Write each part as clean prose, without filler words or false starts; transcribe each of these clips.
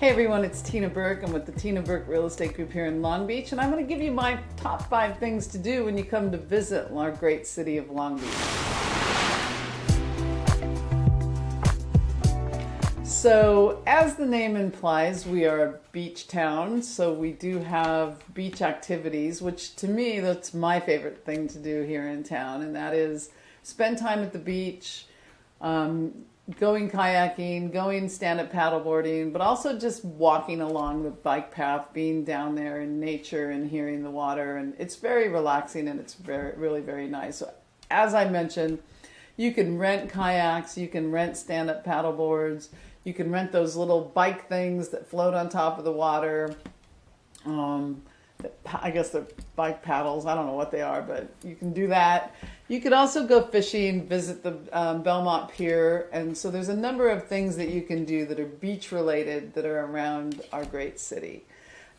Hey everyone, it's Tina Burke. I'm with the Tina Burke Real Estate Group here in Long Beach, and I'm going to give you my top 5 things to do when you come to visit our great city of Long Beach. So, as the name implies, we are a beach town, so we do have beach activities, which to me, that's my favorite thing to do here in town, and that is spend time at the beach, going kayaking, going stand-up paddleboarding, but also just walking along the bike path, being down there in nature and hearing the water. And it's very relaxing and it's really very nice. So as I mentioned, you can rent kayaks, you can rent stand-up paddleboards, you can rent those little bike things that float on top of the water. I guess they're bike paddles. I don't know what they are, but you can do that. You could also go fishing, visit the Belmont Pier. And so there's a number of things that you can do that are beach related that are around our great city.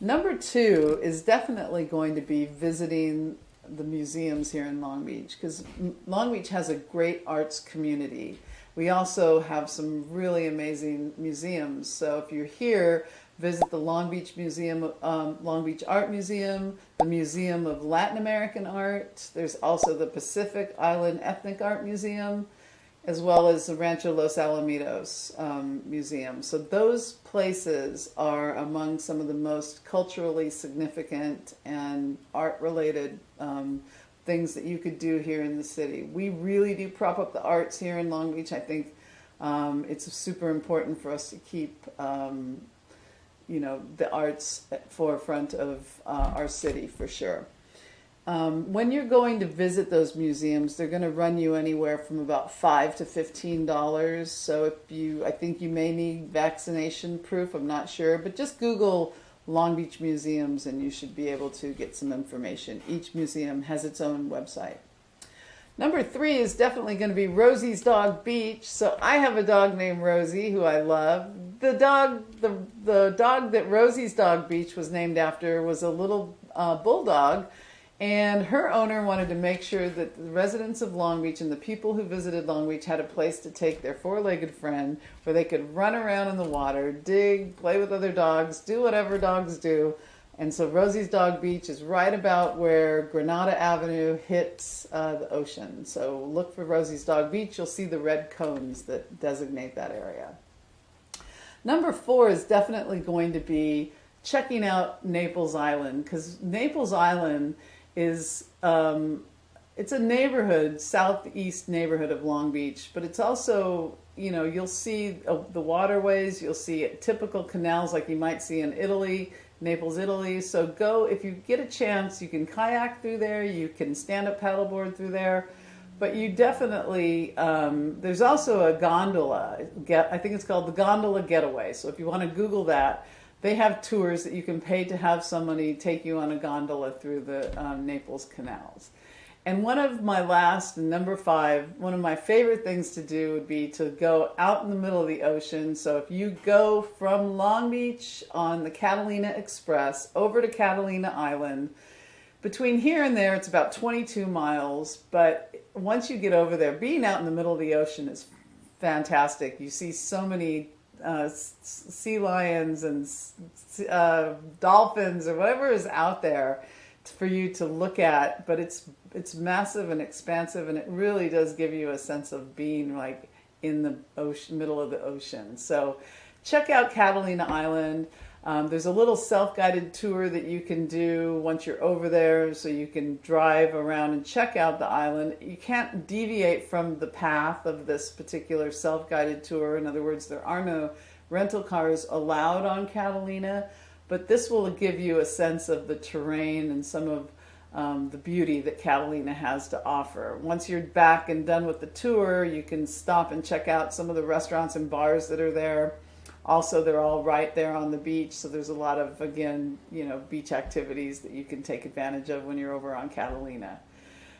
Number 2 is definitely going to be visiting the museums here in Long Beach, because Long Beach has a great arts community. We also have some really amazing museums. So if you're here, visit the Long Beach Museum, Long Beach Art Museum, the Museum of Latin American Art. There's also the Pacific Island Ethnic Art Museum, as well as the Rancho Los Alamitos Museum. So those places are among some of the most culturally significant and art-related things that you could do here in the city. We really do prop up the arts here in Long Beach. I think it's super important for us to keep the arts at forefront of our city for sure. When you're going to visit those museums, they're going to run you anywhere from about $5 to $15. So I think you may need vaccination proof, I'm not sure, but just Google Long Beach museums and you should be able to get some information. Each museum has its own website. Number 3 is definitely going to be Rosies Dog Beach. So I have a dog named Rosie who I love. The dog that Rosies Dog Beach was named after was a little bulldog, and her owner wanted to make sure that the residents of Long Beach and the people who visited Long Beach had a place to take their 4-legged friend where they could run around in the water, dig, play with other dogs, do whatever dogs do. And so Rosie's Dog Beach is right about where Granada Avenue hits the ocean. So look for Rosie's Dog Beach. You'll see the red cones that designate that area. Number 4 is definitely going to be checking out Naples Island, because Naples Island is it's a neighborhood, southeast neighborhood of Long Beach, but it's also, you'll see the waterways, you'll see typical canals like you might see in Italy, Naples, Italy. So go, if you get a chance, you can kayak through there, you can stand up paddleboard through there, but you definitely, there's also a gondola, I think it's called the Gondola Getaway. So if you want to Google that, they have tours that you can pay to have somebody take you on a gondola through the Naples canals. And one of my last, number 5, one of my favorite things to do would be to go out in the middle of the ocean. So if you go from Long Beach on the Catalina Express over to Catalina Island, between here and there it's about 22 miles, but once you get over there, being out in the middle of the ocean is fantastic. You see so many sea lions and dolphins or whatever is out there for you to look at, but it's massive and expansive, and it really does give you a sense of being like in the ocean, middle of the ocean. So check out Catalina Island. There's a little self-guided tour that you can do once you're over there, so you can drive around and check out the island. You can't deviate from the path of this particular self-guided tour. In other words, there are no rental cars allowed on Catalina, but this will give you a sense of the terrain and some of the beauty that Catalina has to offer. Once you're back and done with the tour, you can stop and check out some of the restaurants and bars that are there. Also, they're all right there on the beach, so there's a lot of, again, beach activities that you can take advantage of when you're over on Catalina.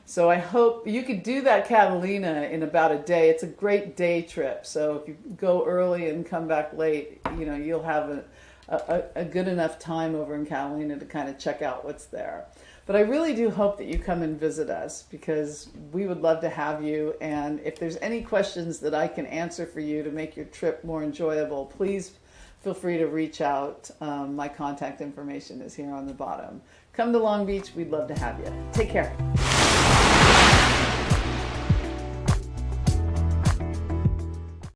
So I hope you could do that Catalina in about a day. It's a great day trip, so if you go early and come back late, you'll have a good enough time over in Catalina to kind of check out what's there. But I really do hope that you come and visit us, because we would love to have you. And if there's any questions that I can answer for you to make your trip more enjoyable, please feel free to reach out. My contact information is here on the bottom. Come to Long Beach. We'd love to have you. Take care.